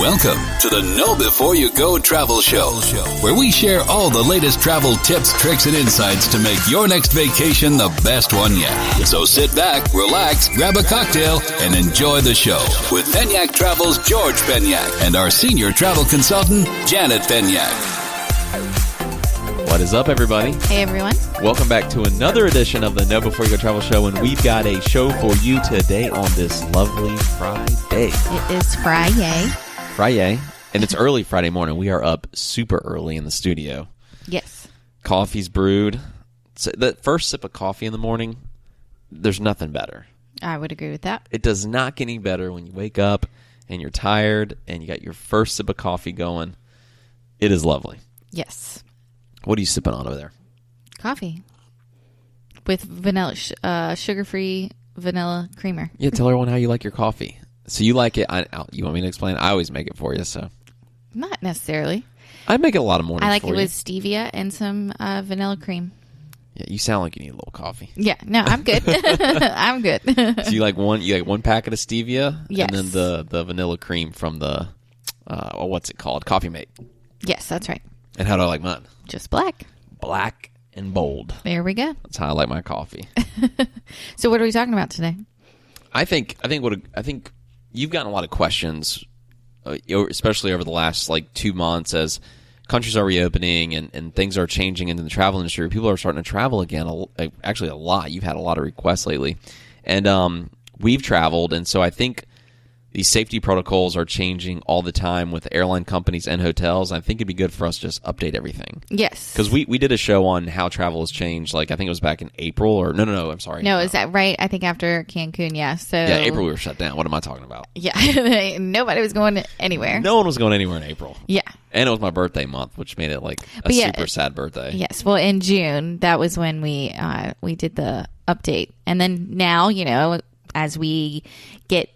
Welcome to the Know Before You Go Travel Show, where we share all the latest travel tips, tricks, and insights to make your next vacation the best one yet. So sit back, relax, grab a cocktail, and enjoy the show with Penyak Travel's George Penyak and our senior travel consultant, Janet Penyak. What is up, everybody? Hey, everyone. Welcome back to another edition of the Know Before You Go Travel Show, and we've got a show for you today on this lovely Friday. It is Friday. Friday, and it's early Friday morning. We are up super early in the studio. Yes. Coffee's brewed. So the first sip of coffee in the morning, there's nothing better. I would agree with that. It does not get any better when you wake up and you're tired and you got your first sip of coffee going. It is lovely. Yes. What are you sipping on over there? Coffee with vanilla, sugar-free vanilla creamer. Yeah, tell everyone how you like your coffee. So you like it? You want me to explain? I always make it for you. So Not necessarily. I make it a lot of mornings. I like for it you. with stevia and some vanilla cream. Yeah, you sound like you need a little coffee. Yeah, no, I'm good. I'm good. So you like one packet of stevia, Yes. and then the vanilla cream from the what's it called? Coffee Mate. Yes, that's right. And how do I like mine? Just black. Black and bold. There we go. That's how I like my coffee. So what are we talking about today? I think you've gotten a lot of questions, especially over the last 2 months as countries are reopening and things are changing in the travel industry. People are starting to travel again. Actually, a lot. You've had a lot of requests lately, and we've traveled, and so I think these safety protocols are changing all the time with airline companies and hotels. I think it'd be good for us to just update everything. Yes. Because we did a show on how travel has changed. I think it was back in April or no, I'm sorry. No, is that right? I think after Cancun, yeah. So Yeah, April we were shut down. What am I talking about? Yeah, nobody was going anywhere. No one was going anywhere in April. Yeah. And it was my birthday month, which made it super sad birthday. Yes. Well, in June, that was when we did the update. And then now, as we get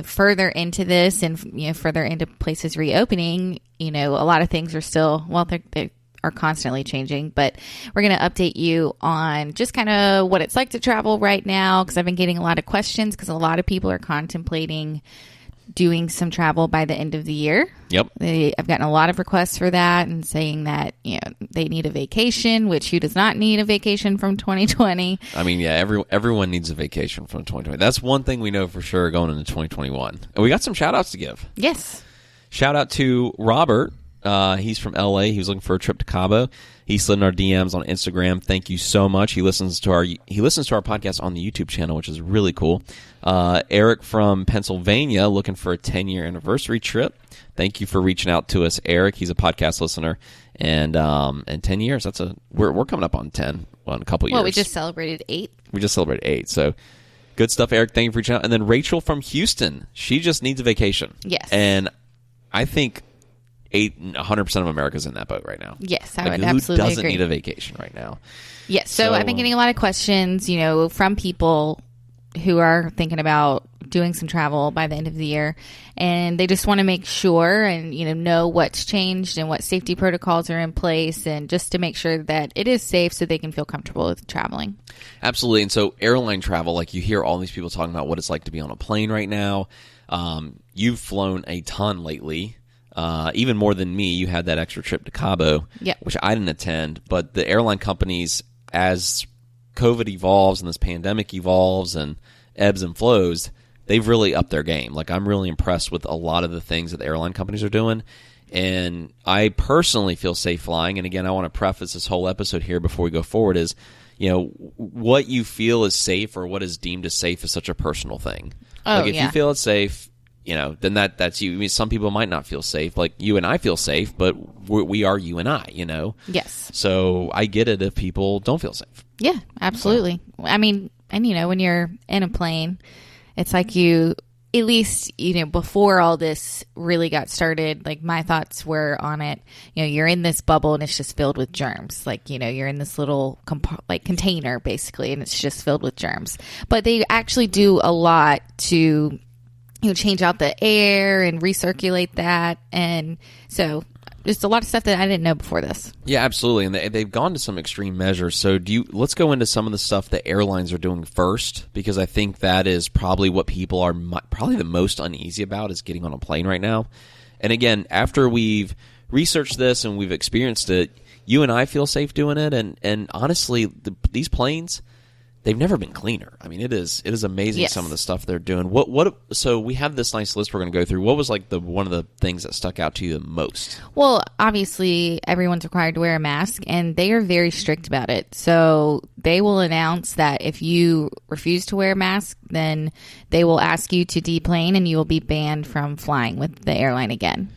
further into this and further into places reopening, a lot of things are still, they are constantly changing, but we're going to update you on just kind of what it's like to travel right now, because I've been getting a lot of questions because a lot of people are contemplating doing some travel by the end of the year. Yep. I've gotten a lot of requests for that and saying that, they need a vacation, which who does not need a vacation from 2020? I mean, yeah, everyone needs a vacation from 2020. That's one thing we know for sure going into 2021. And we got some shout outs to give. Yes. Shout out to Robert. He's from LA. He was looking for a trip to Cabo. He slid in our DMs on Instagram. Thank you so much. He listens to our podcast on the YouTube channel, which is really cool. Eric from Pennsylvania looking for a 10-year anniversary trip. Thank you for reaching out to us, Eric. He's a podcast listener, and 10 years. We're coming up on 10. Well, in a couple years. Well, we just celebrated 8. We just celebrated 8. So good stuff, Eric. Thank you for reaching out. And then Rachel from Houston. She just needs a vacation. Yes. And I think 100% of America's in that boat right now. Yes, I would absolutely agree. Who doesn't agree. need a vacation right now? Yes, so I've been getting a lot of questions, from people who are thinking about doing some travel by the end of the year, and they just want to make sure and, know what's changed and what safety protocols are in place, and just to make sure that it is safe so they can feel comfortable with traveling. Absolutely. And so airline travel, you hear all these people talking about what it's like to be on a plane right now. You've flown a ton lately. Even more than me. You had that extra trip to Cabo, which I didn't attend. But the airline companies, as COVID evolves and this pandemic evolves and ebbs and flows, they've really upped their game. I'm really impressed with a lot of the things that the airline companies are doing. And I personally feel safe flying. And again, I want to preface this whole episode here before we go forward is, what you feel is safe or what is deemed as safe is such a personal thing. If you feel it's safe, then that's you. I mean, some people might not feel safe. Like you and I feel safe, but we are you and I, Yes. So I get it if people don't feel safe. Yeah, absolutely. So. I mean, and when you're in a plane, it's like you, at least, before all this really got started, my thoughts were on it, you're in this bubble and it's just filled with germs. You're in this little container basically, and it's just filled with germs. But they actually do a lot to change out the air and recirculate that. And so just a lot of stuff that I didn't know before this. Yeah, absolutely. And they've gone to some extreme measures. So let's go into some of the stuff that airlines are doing first, because I think that is probably what people are probably the most uneasy about is getting on a plane right now. And again, after we've researched this and we've experienced it, you and I feel safe doing it. And honestly, these planes, they've never been cleaner. I mean, it is amazing. Yes. Some of the stuff they're doing. So we have this nice list we're going to go through. What was like one of the things that stuck out to you the most? Well, obviously, everyone's required to wear a mask, and they are very strict about it. So they will announce that if you refuse to wear a mask, then they will ask you to deplane, and you will be banned from flying with the airline again.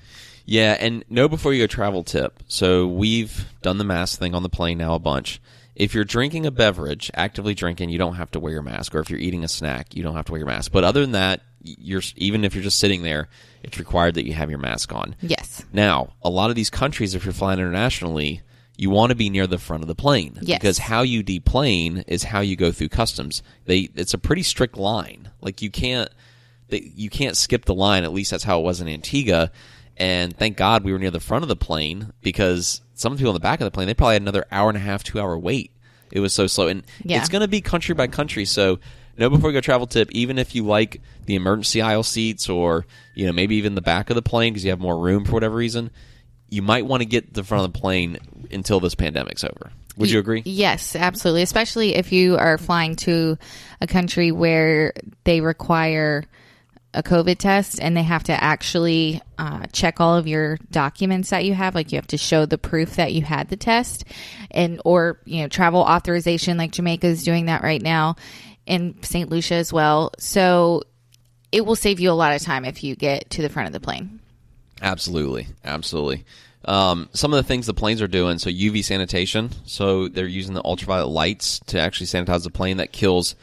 Yeah, and know before you go travel tip. So we've done the mask thing on the plane now a bunch. If you're drinking a beverage, actively drinking, you don't have to wear your mask. Or if you're eating a snack, you don't have to wear your mask. But other than that, even if you're just sitting there, it's required that you have your mask on. Yes. Now, a lot of these countries, if you're flying internationally, you want to be near the front of the plane. Yes. Because how you deplane is how you go through customs. It's a pretty strict line. Like you can't skip the line. At least that's how it was in Antigua. And thank God we were near the front of the plane, because some of the people in the back of the plane, they probably had another hour and a half, 2 hour wait. It was so slow. And it's going to be country by country. So know before you go travel tip, even if you like the emergency aisle seats or maybe even the back of the plane because you have more room for whatever reason, you might want to get to the front of the plane until this pandemic's over. Would you agree? Yes, absolutely. Especially if you are flying to a country where they require a COVID test and they have to actually check all of your documents that you have. Like you have to show the proof that you had the test, or travel authorization, like Jamaica is doing that right now, and St. Lucia as well. So it will save you a lot of time if you get to the front of the plane. Absolutely. Some of the things the planes are doing, so UV sanitation. So they're using the ultraviolet lights to actually sanitize the plane. That kills.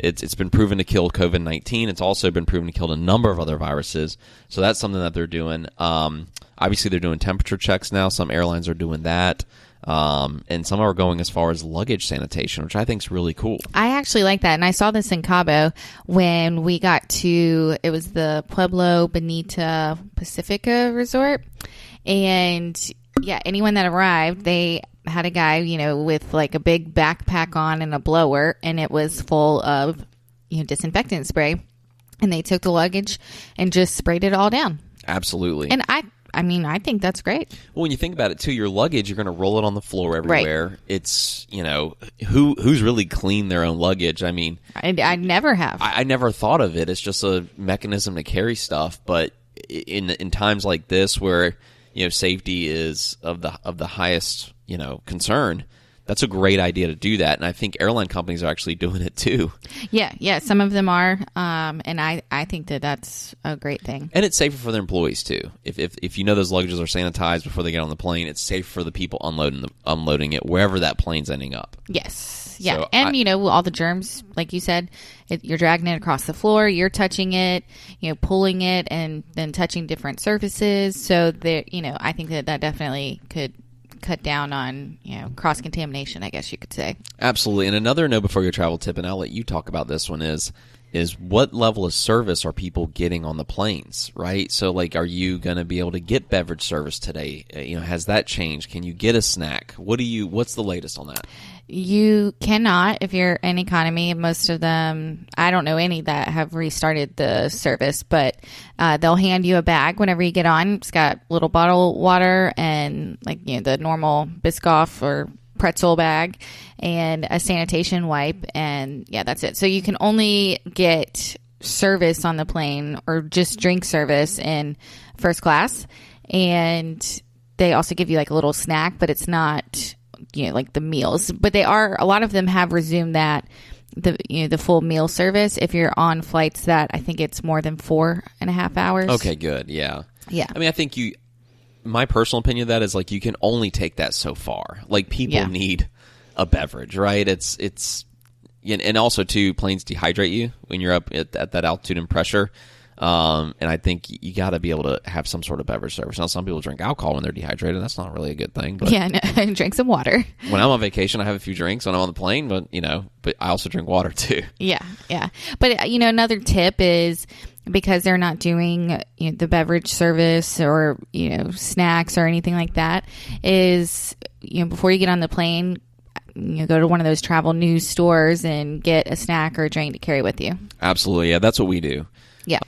It's been proven to kill COVID-19. It's also been proven to kill a number of other viruses. So that's something that they're doing. Obviously, they're doing temperature checks now. Some airlines are doing that. And some are going as far as luggage sanitation, which I think is really cool. I actually like that. And I saw this in Cabo when we got to, it was the Pueblo Bonita Pacifica Resort. And yeah, anyone that arrived, they had a guy, with like a big backpack on and a blower, and it was full of, disinfectant spray. And they took the luggage and just sprayed it all down. Absolutely. And I think that's great. Well, when you think about it too, your luggage, you're going to roll it on the floor everywhere. Right. It's, who's really cleaned their own luggage? I mean, I never have. I never thought of it. It's just a mechanism to carry stuff. But in times like this where, safety is of the highest, concern, that's a great idea to do that. And I think airline companies are actually doing it too. Yeah, some of them are. And I think that's a great thing. And it's safer for their employees too. If those luggages are sanitized before they get on the plane, it's safe for the people unloading it wherever that plane's ending up. Yes. Yeah. So and all the germs, like you said, you're dragging it across the floor, you're touching it, pulling it and then touching different surfaces. So there, I think that definitely could cut down on cross-contamination, I guess you could say. Absolutely. And another know before your travel tip, and I'll let you talk about this one, is what level of service are people getting on the planes, right? So like, are you going to be able to get beverage service today? Has that changed? Can you get a snack? What's the latest on that? You cannot if you're in economy. Most of them, I don't know any that have restarted the service, but they'll hand you a bag whenever you get on. It's got a little bottle of water and the normal Biscoff or pretzel bag and a sanitation wipe, and yeah, that's it. So you can only get service on the plane or just drink service in first class, and they also give you a little snack, but it's not like the meals. But a lot of them have resumed that the full meal service if you're on flights that I think it's more than 4.5 hours. Okay, good. Yeah. I mean, I think my personal opinion of that is you can only take that so far. People need a beverage, right? It's and also too, planes dehydrate you when you're up at that altitude and pressure. And I think you got to be able to have some sort of beverage service. Now, some people drink alcohol when they're dehydrated. That's not really a good thing. But yeah, no, drink some water. When I'm on vacation, I have a few drinks when I'm on the plane, but I also drink water too. Yeah. But another tip is, because they're not doing the beverage service or snacks or anything like that, is before you get on the plane, go to one of those travel news stores and get a snack or a drink to carry with you. Absolutely, yeah, that's what we do. Yeah.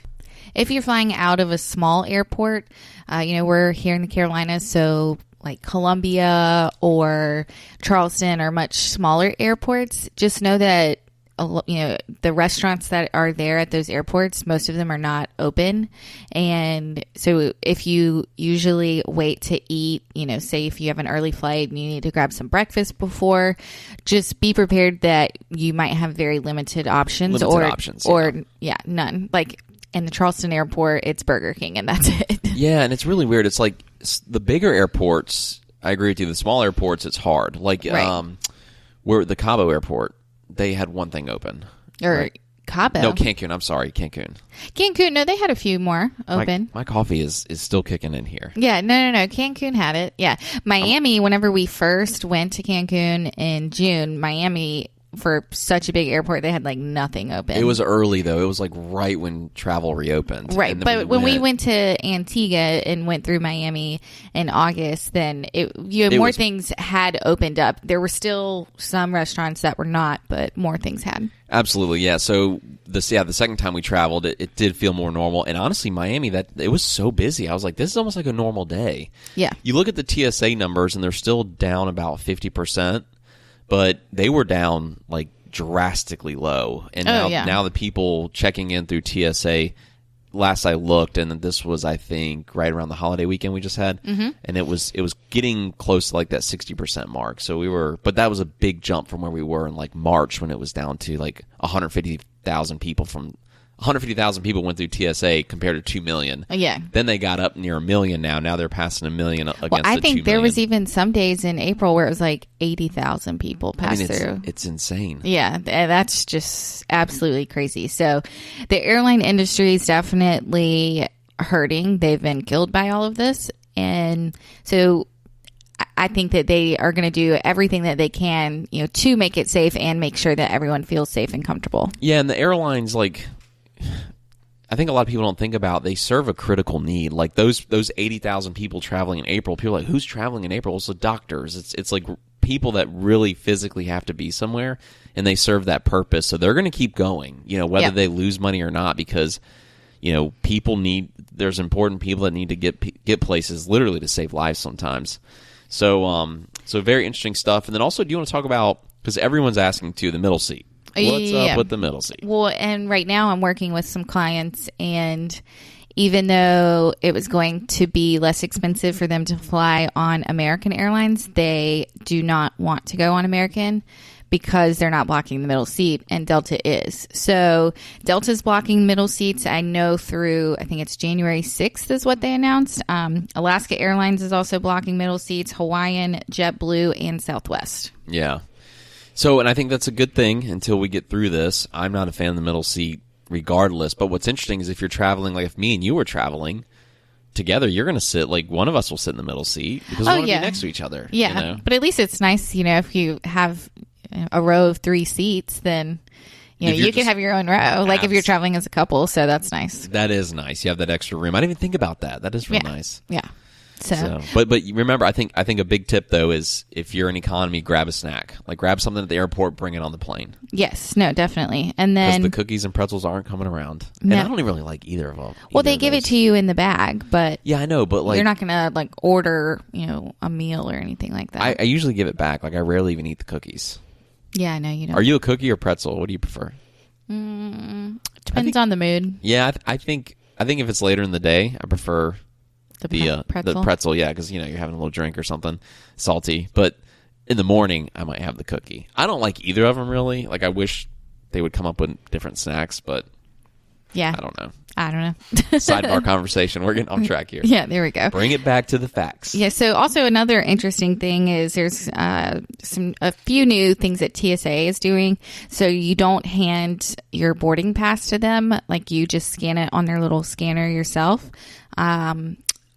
if you're flying out of a small airport, we're here in the Carolinas, so like Columbia or Charleston are much smaller airports. Just know that the restaurants that are there at those airports, most of them are not open. And so if you usually wait to eat, say if you have an early flight and you need to grab some breakfast before, just be prepared that you might have very limited options or none. Like in the Charleston airport, it's Burger King and that's it. Yeah. And it's really weird. It's like the bigger airports, I agree with you. The small airports, it's hard. Like, where the Cabo airport, they had one thing open. Right? Cabo? No, Cancun. I'm sorry, Cancun. No, they had a few more open. My coffee is still kicking in here. Yeah, no. Cancun had it. Yeah. Miami, whenever we first went to Cancun in June, Miami, for such a big airport, they had like nothing open. It was early though. It was like right when travel reopened. Right. But when we went to Antigua and went through Miami in August, then more things had opened up. There were still some restaurants that were not, but more things had. Absolutely. Yeah. So the second time we traveled, it did feel more normal. And honestly, Miami, it was so busy. I was like, this is almost like a normal day. Yeah. You look at the TSA numbers and they're still down about 50%. But they were down like drastically low. And now the people checking in through TSA, last I looked, and this was, I think, right around the holiday weekend we just had, and it was getting close to like that 60% mark. So but that was a big jump from where we were in like March when it was down to like 150,000 people 150,000 people went through TSA compared to 2 million. Yeah. Then they got up near 1 million now. Now they're passing 1 million against the 2 million. I think there was even some days in April where it was like 80,000 people passed through. It's insane. Yeah, that's just absolutely crazy. So the airline industry is definitely hurting. They've been killed by all of this. And so I think that they are going to do everything that they can, to make it safe and make sure that everyone feels safe and comfortable. Yeah, and the airlines, I think a lot of people don't think about, they serve a critical need. Like those 80,000 people traveling in April, people are like, who's traveling in April? It's the doctors. It's like people that really physically have to be somewhere, and they serve that purpose. So they're going to keep going, whether they lose money or not, because there's important people that need to get places literally to save lives sometimes. So very interesting stuff. And then also, do you want to talk about, because everyone's asking too, the middle seat. What's up with the middle seat? Well, and right now I'm working with some clients, and even though it was going to be less expensive for them to fly on American Airlines, they do not want to go on American because they're not blocking the middle seat, and Delta is. So Delta's blocking middle seats, I know, through, I think it's January 6th is what they announced. Alaska Airlines is also blocking middle seats, Hawaiian, JetBlue, and Southwest. Yeah. So, and I think that's a good thing until we get through this. I'm not a fan of the middle seat regardless. But what's interesting is if you're traveling, like if me and you were traveling together, you're going to sit, like one of us will sit in the middle seat because we want to be next to each other. Yeah. But at least it's nice, if you have a row of 3 seats, then you can have your own row, like if you're traveling as a couple. So that's nice. That is nice. You have that extra room. I didn't even think about that. That is real nice. Yeah. So. But remember, I think a big tip though is if you're in economy, grab a snack. Like grab something at the airport, bring it on the plane. Yes, no, definitely. And then because the cookies and pretzels aren't coming around, and I don't even really like either of them. Well, they give it to you in the bag, but yeah, I know, but you're not gonna order a meal or anything like that. I usually give it back. Like I rarely even eat the cookies. Yeah, I know you don't. Are you a cookie or pretzel? What do you prefer? Depends on the mood. Yeah, I think if it's later in the day, I prefer the pretzel, yeah, because you're having a little drink or something salty. But in the morning, I might have the cookie. I don't like either of them really. Like I wish they would come up with different snacks, but yeah, I don't know. Sidebar conversation. We're getting off track here. Yeah, there we go. Bring it back to the facts. Yeah. So also another interesting thing is there's a few new things that TSA is doing. So you don't hand your boarding pass to them, like you just scan it on their little scanner yourself.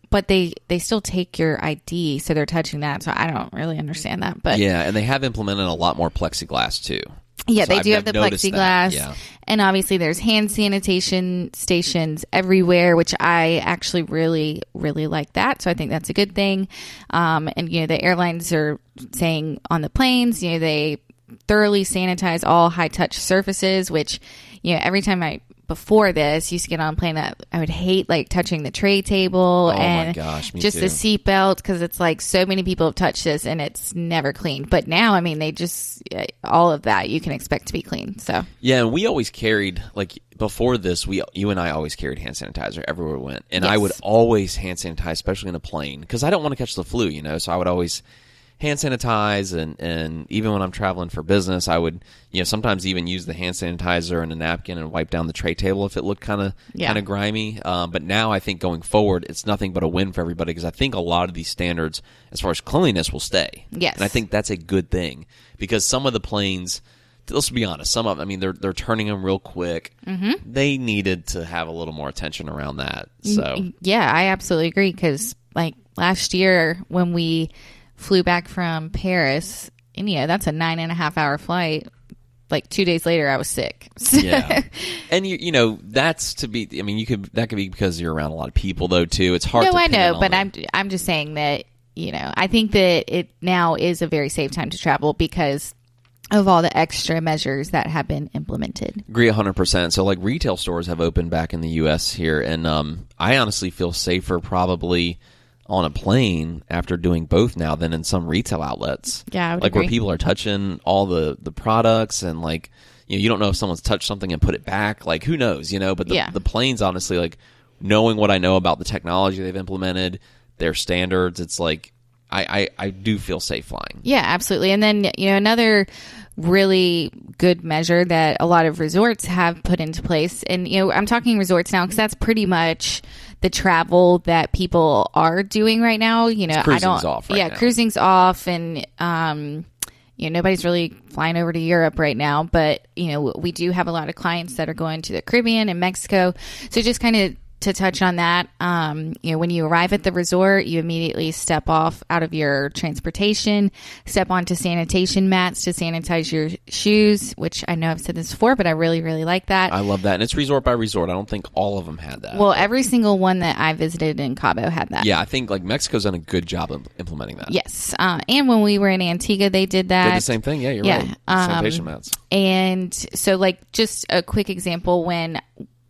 But they still take your ID, so they're touching that. So I don't really understand that. But yeah, and they have implemented a lot more plexiglass too. Yeah, so they do have the plexiglass. Yeah. And obviously there's hand sanitation stations everywhere, which I actually really, really like that. So I think that's a good thing. And, the airlines are saying on the planes, they thoroughly sanitize all high-touch surfaces, which, every time I before this used to get on a plane that I would hate like touching the tray table and my gosh, me just too. the seatbelt, because it's like so many people have touched this and it's never clean. But now, I mean, they just all of that you can expect to be clean. So yeah, and we always carried, like before this, you and I always carried hand sanitizer everywhere we went, and I would always hand sanitize, especially in a plane, because I don't want to catch the flu, so I would always hand sanitize, and even when I'm traveling for business, I would, sometimes even use the hand sanitizer and a napkin and wipe down the tray table if it looked kind of grimy. But now I think going forward, it's nothing but a win for everybody, because I think a lot of these standards as far as cleanliness will stay. Yes. And I think that's a good thing, because some of the planes, let's be honest, some of them, I mean, they're turning them real quick. Mm-hmm. They needed to have a little more attention around that. So yeah, I absolutely agree, because like last year when we flew back from Paris, and that's a 9.5-hour flight. Like 2 days later, I was sick. Yeah, and that's to be. I mean, that could be because you're around a lot of people, though. Too, it's hard. No, to I pin know, it but on I'm just saying that I think that it now is a very safe time to travel because of all the extra measures that have been implemented. Agree 100%. So, like, retail stores have opened back in the U.S. here, and I honestly feel safer probably on a plane after doing both now than in some retail outlets. Yeah, I would like agree. Where people are touching all the products, and like you don't know if someone's touched something and put it back. Like, who knows? But the planes, honestly, like knowing what I know about the technology they've implemented, their standards, it's like I do feel safe flying. Yeah, absolutely. And then another really good measure that a lot of resorts have put into place, and I'm talking resorts now because that's pretty much the travel that people are doing right now. Cruising's off right now. Cruising's off, and nobody's really flying over to Europe right now, but we do have a lot of clients that are going to the Caribbean and Mexico. So just kind of to touch on that, when you arrive at the resort, you immediately step off out of your transportation, step onto sanitation mats to sanitize your shoes, which I know I've said this before, but I really, really like that. I love that. And it's resort by resort. I don't think all of them had that. Well, every single one that I visited in Cabo had that. Yeah, I think like Mexico's done a good job of implementing that. Yes. And when we were in Antigua, they did that. Did the same thing. Yeah, you're right. Sanitation mats. And so like just a quick example, when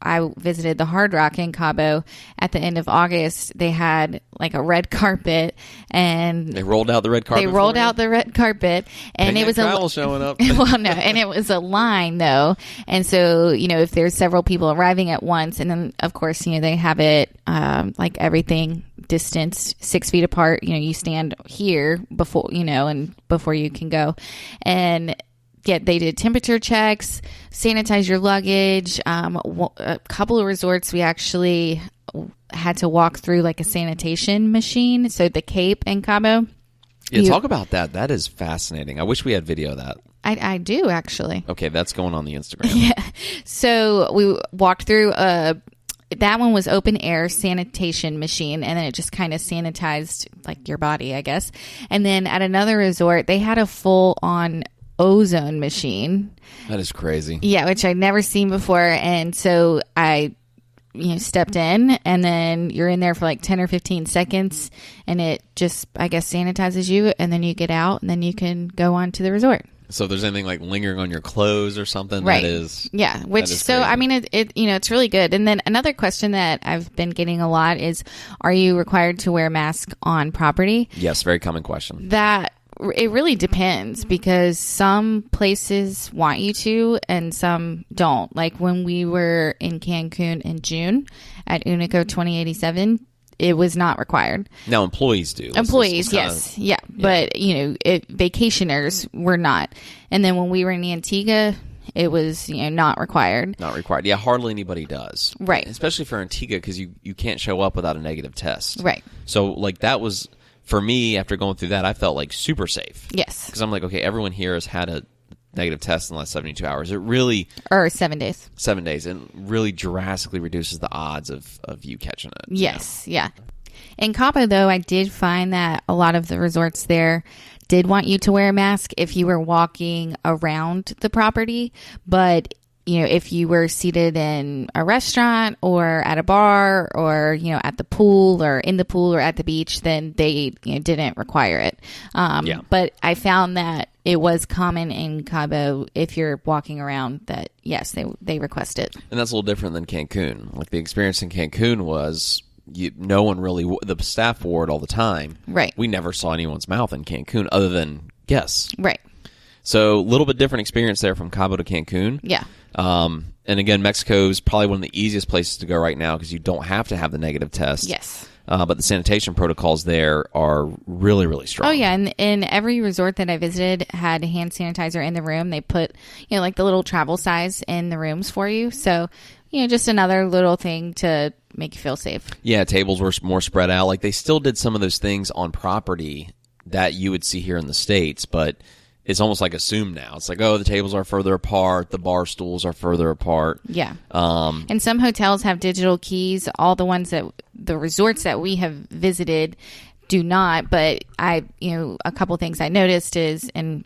I visited the Hard Rock in Cabo at the end of August, they had like a red carpet, and they rolled out the red carpet. They rolled out the red carpet, and Penyak it was travel showing up. Well, no, and it was a line though, and so if there's several people arriving at once, and then of course they have it like everything distanced 6 feet apart. You stand here before and before you can go, and. Yeah, they did temperature checks, sanitize your luggage. A couple of resorts, we actually had to walk through like a sanitation machine. So the Cape in Cabo. Yeah, talk about that. That is fascinating. I wish we had video of that. I do, actually. Okay, that's going on the Instagram. Yeah. So we walked through that one was open air sanitation machine, and then it just kind of sanitized like your body, I guess. And then at another resort, they had a full on ozone machine. That is crazy. Yeah, which I'd never seen before. And so I stepped in, and then you're in there for like 10 or 15 seconds, and it just, I guess, sanitizes you, and then you get out, and then you can go on to the resort. So if there's anything like lingering on your clothes or something, right. That is... Yeah, which, so, crazy. I mean, it it's really good. And then another question that I've been getting a lot is, are you required to wear a mask on property? Yes, very common question. It really depends, because some places want you to and some don't. Like when we were in Cancun in June at Unico 2087, it was not required. Now employees do. Employees, yes. Yeah. But, vacationers were not. And then when we were in Antigua, it was, not required. Not required. Yeah, hardly anybody does. Right. Especially for Antigua, because you can't show up without a negative test. Right. So, like, that was... For me, after going through that, I felt like super safe. Yes. Because I'm like, okay, everyone here has had a negative test in the last 72 hours. It really... Or 7 days. 7 days. And really drastically reduces the odds of you catching it. Yes, yeah. In Cabo, though, I did find that a lot of the resorts there did want you to wear a mask if you were walking around the property. But... if you were seated in a restaurant or at a bar or, at the pool or in the pool or at the beach, then they didn't require it. But I found that, it was common in Cabo if you're walking around that, yes, they request it. And that's a little different than Cancun. Like the experience in Cancun was no one really, the staff wore it all the time. Right. We never saw anyone's mouth in Cancun other than guests. Right. So a little bit different experience there from Cabo to Cancun. Yeah. And again, Mexico is probably one of the easiest places to go right now because you don't have to have the negative test. Yes. But the sanitation protocols there are really, really strong. Oh, yeah. And every resort that I visited had hand sanitizer in the room. They put, like the little travel size in the rooms for you. So, just another little thing to make you feel safe. Yeah, tables were more spread out. Like they still did some of those things on property that you would see here in the States, but it's almost like assumed now. It's like, oh, the tables are further apart, the bar stools are further apart. Yeah. And some hotels have digital keys. All the ones the resorts that we have visited do not. But a couple things I noticed is, and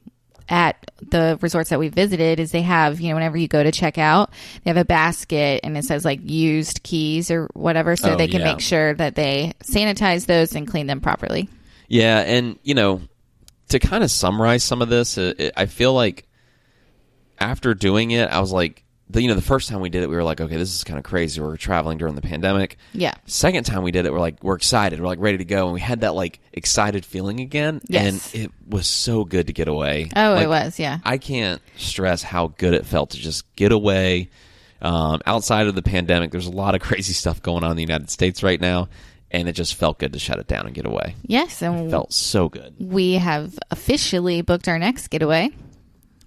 at the resorts that we visited, is they have, whenever you go to check out, they have a basket and it says like used keys or whatever, so they can make sure that they sanitize those and clean them properly. Yeah, and to kind of summarize some of this, I feel like after doing it, I was like, the first time we did it, we were like, okay, this is kind of crazy. We were traveling during the pandemic. Yeah. Second time we did it, we're excited. We're like ready to go. And we had that like excited feeling again. Yes. And it was so good to get away. Oh, like, it was, yeah. I can't stress how good it felt to just get away. Outside of the pandemic, there's a lot of crazy stuff going on in the United States right now. And it just felt good to shut it down and get away. Yes. And it felt so good. We have officially booked our next getaway.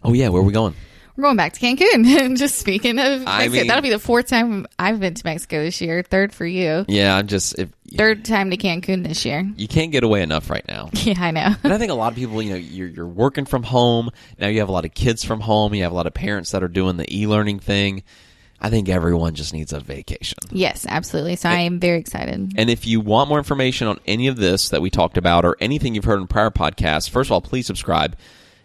Oh, yeah. Where are we going? We're going back to Cancun. Just speaking of Mexico, that'll be the fourth time I've been to Mexico this year. Third for you. Yeah, third time to Cancun this year. You can't get away enough right now. Yeah, I know. And I think a lot of people, you're working from home. Now you have a lot of kids from home. You have a lot of parents that are doing the e-learning thing. I think everyone just needs a vacation. Yes, absolutely. So I am very excited. And if you want more information on any of this that we talked about or anything you've heard in prior podcasts, first of all, please subscribe.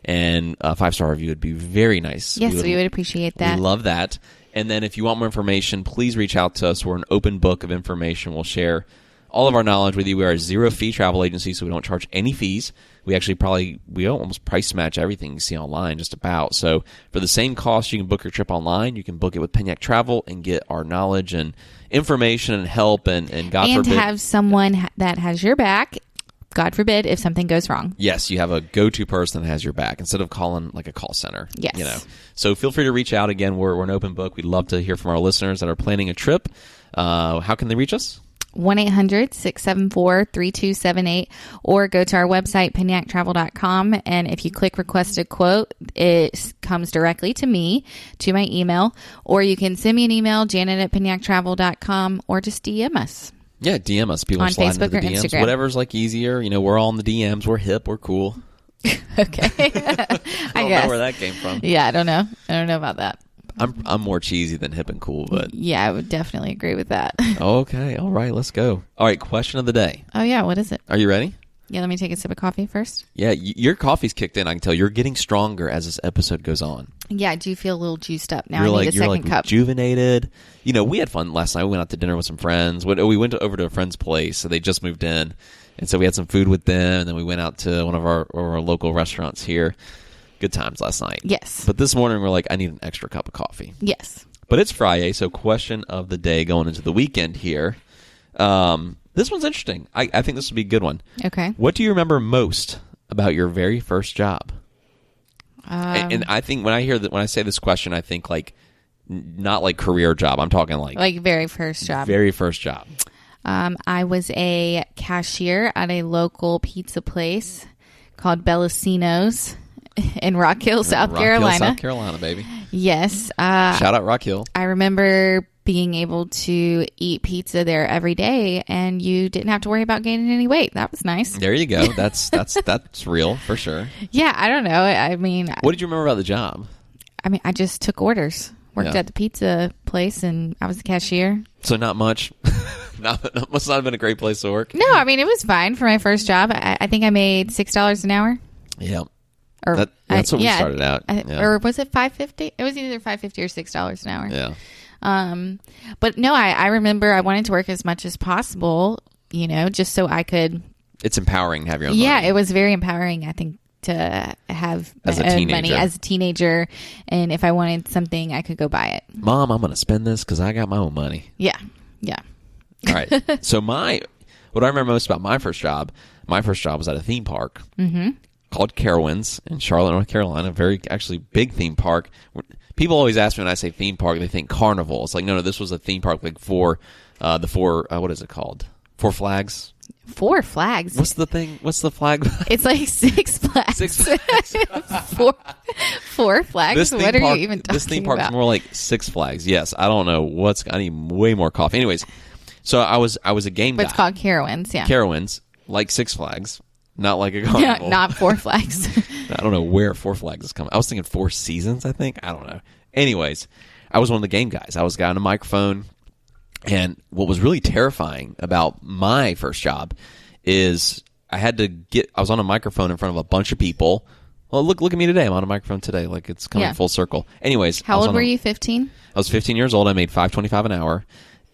And a 5-star review would be very nice. Yes, we would appreciate that. We love that. And then if you want more information, please reach out to us. We're an open book of information. We'll share all of our knowledge with you. We are a zero-fee travel agency, so we don't charge any fees. We actually we almost price match everything you see online, just about. So for the same cost, you can book your trip online. You can book it with Penyak Travel and get our knowledge and information and help and God forbid. And have someone that has your back. God forbid if something goes wrong. Yes, you have a go-to person that has your back instead of calling like a call center. Yes. So feel free to reach out. Again, we're an open book. We'd love to hear from our listeners that are planning a trip. How can they reach us? 1-800-674-3278 or go to our website, penyaktravel.com. And if you click request a quote, it comes directly to me, to my email, or you can send me an email, janet@penyaktravel.com, or just DM us. Yeah, DM us. People on slide Facebook into the or DMs. Instagram. Whatever's like easier. We're all in the DMs. We're hip. We're cool. Okay. I don't know where that came from. Yeah, I don't know. I don't know about that. I'm more cheesy than hip and cool, but yeah, I would definitely agree with that. Okay. All right. Let's go. All right. Question of the day. Oh, yeah. What is it? Are you ready? Yeah, let me take a sip of coffee first. Yeah, your coffee's kicked in. I can tell you're getting stronger as this episode goes on. Yeah, I do feel a little juiced up now. You're I need a second cup. Rejuvenated. We had fun last night. We went out to dinner with some friends. We went over to a friend's place, so they just moved in, and so we had some food with them. And then we went out to one of our local restaurants here. Good times last night. Yes. But this morning we're like, I need an extra cup of coffee. Yes. But it's Friday, so question of the day going into the weekend here. This one's interesting. I think this would be a good one. Okay. What do you remember most about your very first job? And I think when I say this question, I think like not like career job. I'm talking like very first job. Very first job. I was a cashier at a local pizza place called Bellacino's in Rock Hill, South Carolina. South Carolina, baby. Yes. Shout out Rock Hill. I remember being able to eat pizza there every day, and you didn't have to worry about gaining any weight. That was nice. There you go. That's real for sure. Yeah, I don't know. I mean, what did you remember about the job? I mean, I just took orders. Worked at the pizza place, and I was the cashier. So not much. Must not have been a great place to work. No, I mean, it was fine for my first job. I think I made $6 an hour. Yeah. Or that's what we started out. Or was it $5.50? It was either $5.50 or $6 an hour. Yeah. But no, I remember I wanted to work as much as possible, just so I could. It's empowering to have your own money. money. It was very empowering. I think to have As a my own money teenager. as a teenager, and if I wanted something, I could go buy it. Mom, I'm going to spend this because I got my own money. Yeah. All right. So what I remember most about my first job was at a theme park called Carowinds in Charlotte, North Carolina. Very actually big theme park. People always ask me when I say theme park, they think carnival. It's like, no, this was a theme park like for what is it called? Four Flags. 4 Flags. What's the thing? What's the flag? It's like Six Flags. 6 Flags. Four Flags. What are you even talking about? This theme park is more like Six Flags. Yes, I don't know I need way more coffee. Anyways, so I was a game guy. But it's called Carowinds, yeah. Carowinds, like Six Flags, not like a Yeah, carnival. not Four Flags. I don't know where Four Flags is coming. I was thinking Four Seasons, I think. I don't know. Anyways, I was one of the game guys. I was a guy on a microphone. And what was really terrifying about my first job is I was on a microphone in front of a bunch of people. Well, look at me today. I'm on a microphone today. Like, it's coming full circle. Anyways. How old were you, 15? I was 15 years old. I made $5.25 an hour.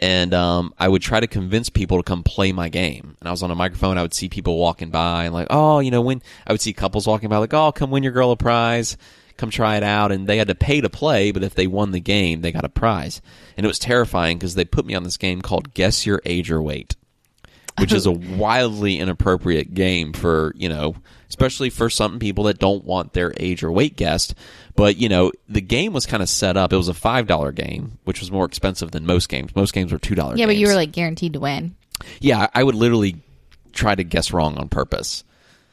And I would try to convince people to come play my game. And I was on a microphone. I would see people walking by and like, when I would see couples walking by like, oh, come win your girl a prize. Come try it out. And they had to pay to play, but if they won the game, they got a prize. And it was terrifying because they put me on this game called Guess Your Age or Weight, which is a wildly inappropriate game for, especially for some people that don't want their age or weight guessed. But, the game was kind of set up. It was a $5 game, which was more expensive than most games. Most games were $2 games. Yeah, but you were like guaranteed to win. Yeah, I would literally try to guess wrong on purpose.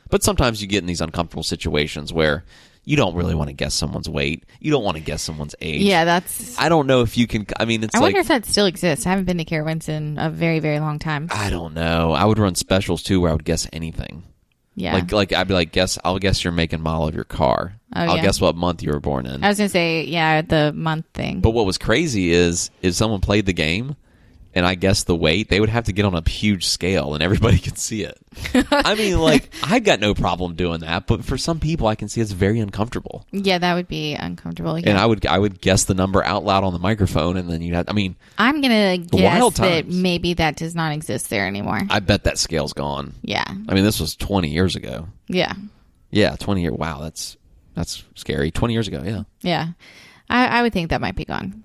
But sometimes you get in these uncomfortable situations where you don't really want to guess someone's weight. You don't want to guess someone's age. Yeah, I don't know if you can. I mean, I wonder if that still exists. I haven't been to Carowinds in a very, very long time. I don't know. I would run specials too, where I would guess anything. Yeah, like I'd be like, I'll guess your make and model of your car. I'll guess what month you were born in. I was gonna say, yeah, the month thing. But what was crazy is if someone played the game and I guessed the weight, they would have to get on a huge scale and everybody could see it. I mean, like, I've got no problem doing that, but for some people, I can see it's very uncomfortable. Yeah, that would be uncomfortable. Yeah. And I would guess the number out loud on the microphone, and then you'd have. I mean, I'm gonna guess that times. maybe that does not exist there anymore. I bet that scale's gone. Yeah. I mean, this was 20 years ago. Yeah. Yeah, 20 years. Wow, that's scary. 20 years ago. Yeah. Yeah, I would think that might be gone.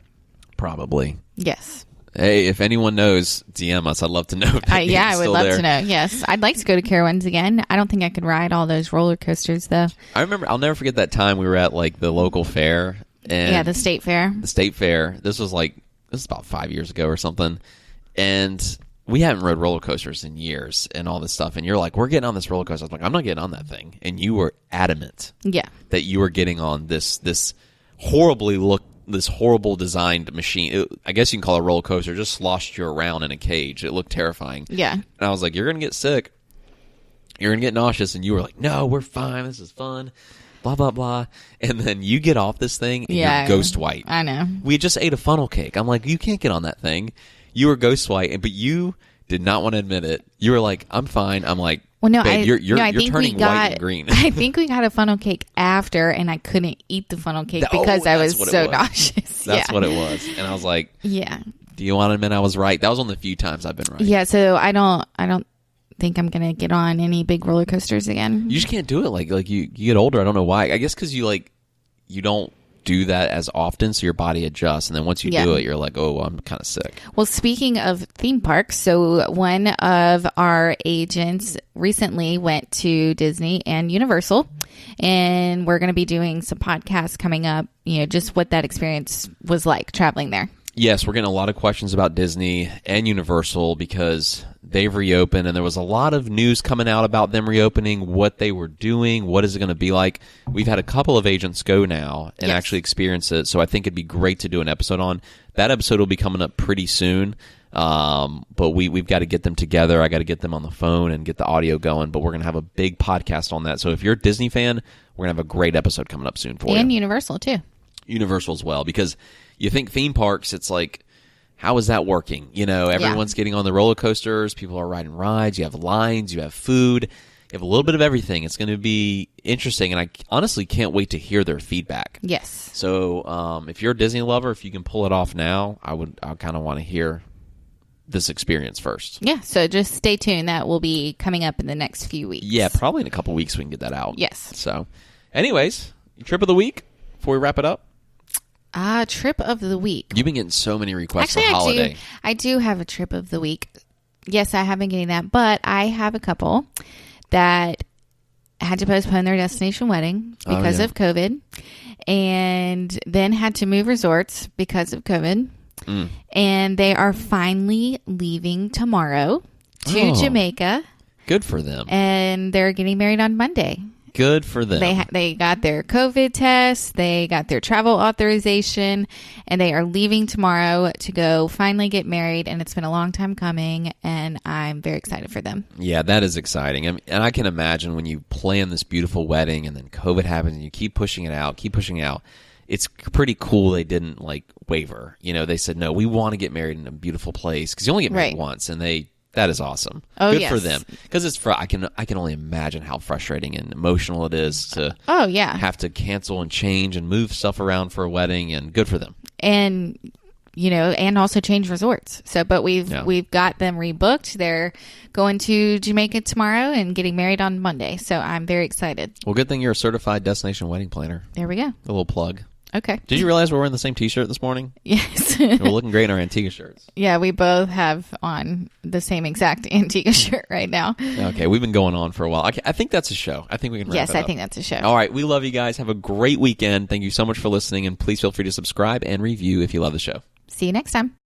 Probably. Yes. Hey, if anyone knows, DM us. I'd love to know. If yeah, I would love there. to know. Yes, I'd like to go to Carowinds again. I don't think I could ride all those roller coasters though. I'll never forget that time we were at like the local fair. And the state fair. The state fair. This is about 5 years ago or something. And we haven't rode roller coasters in years and all this stuff. And you're like, we're getting on this roller coaster. I was like, I'm not getting on that thing. And you were adamant. Yeah. That you were getting on this horrible designed machine. I guess you can call it a roller coaster. Just sloshed you around in a cage. It looked terrifying. Yeah. And I was like, you're going to get sick. You're going to get nauseous. And you were like, no, we're fine. This is fun. Blah, blah, blah. And then you get off this thing and you're ghost white. I know. We just ate a funnel cake. I'm like, you can't get on that thing. You were ghost white, but you did not want to admit it. You were like, I'm fine. I'm like, well, no, babe, you're turning white and green. I think we got a funnel cake after, and I couldn't eat the funnel cake because I was so nauseous. That's what it was. And I was like, yeah. Do you want to admit I was right? That was one of the few times I've been right. Yeah, so I don't think I'm gonna get on any big roller coasters again. You just can't do it. Like you get older. I don't know why. I guess because you don't do that as often, so your body adjusts, and then once you do it, you're like, oh, I'm kind of sick. Well, speaking of theme parks, so one of our agents recently went to Disney and Universal, and we're going to be doing some podcasts coming up, just what that experience was like traveling there. Yes, we're getting a lot of questions about Disney and Universal because they've reopened, and there was a lot of news coming out about them reopening, what they were doing, what is it going to be like. We've had a couple of agents go now and actually experience it, so I think it'd be great to do an episode on. That episode will be coming up pretty soon, but we've got to get them together. I got to get them on the phone and get the audio going, but we're going to have a big podcast on that. So if you're a Disney fan, we're going to have a great episode coming up soon for you. And Universal, too. Universal as well, because you think theme parks, it's like, how is that working? Everyone's getting on the roller coasters. People are riding rides. You have lines. You have food. You have a little bit of everything. It's going to be interesting, and I honestly can't wait to hear their feedback. Yes. So if you're a Disney lover, if you can pull it off now, I kind of want to hear this experience first. Yeah, so just stay tuned. That will be coming up in the next few weeks. Yeah, probably in a couple weeks we can get that out. Yes. So, anyways, trip of the week before we wrap it up. Trip of the week. You've been getting so many requests for Actually, holiday. I do have a trip of the week. Yes, I have been getting that, but I have a couple that had to postpone their destination wedding because of COVID, and then had to move resorts because of COVID. And they are finally leaving tomorrow to Jamaica. Good for them. And they're getting married on Monday. Good for them. They got their COVID test, they got their travel authorization, and they are leaving tomorrow to go finally get married. And it's been a long time coming, and I'm very excited for them. Yeah, that is exciting. And I can imagine when you plan this beautiful wedding and then COVID happens and you keep pushing it out, it's pretty cool they didn't waver. They said, no, we want to get married in a beautiful place, because you only get married once, and that is awesome. Oh, good yes. for them, because I can only imagine how frustrating and emotional it is to have to cancel and change and move stuff around for a wedding, and good for them. And and also change resorts. So, but we've got them rebooked. They're going to Jamaica tomorrow and getting married on Monday. So I'm very excited. Well, good thing you're a certified destination wedding planner. There we go. A little plug. Okay. Did you realize we're wearing the same T-shirt this morning? Yes. We're looking great in our Antigua shirts. Yeah, we both have on the same exact Antigua shirt right now. Okay, we've been going on for a while. I think that's a show. I think we can wrap it up. Yes, I think that's a show. All right, we love you guys. Have a great weekend. Thank you so much for listening, and please feel free to subscribe and review if you love the show. See you next time.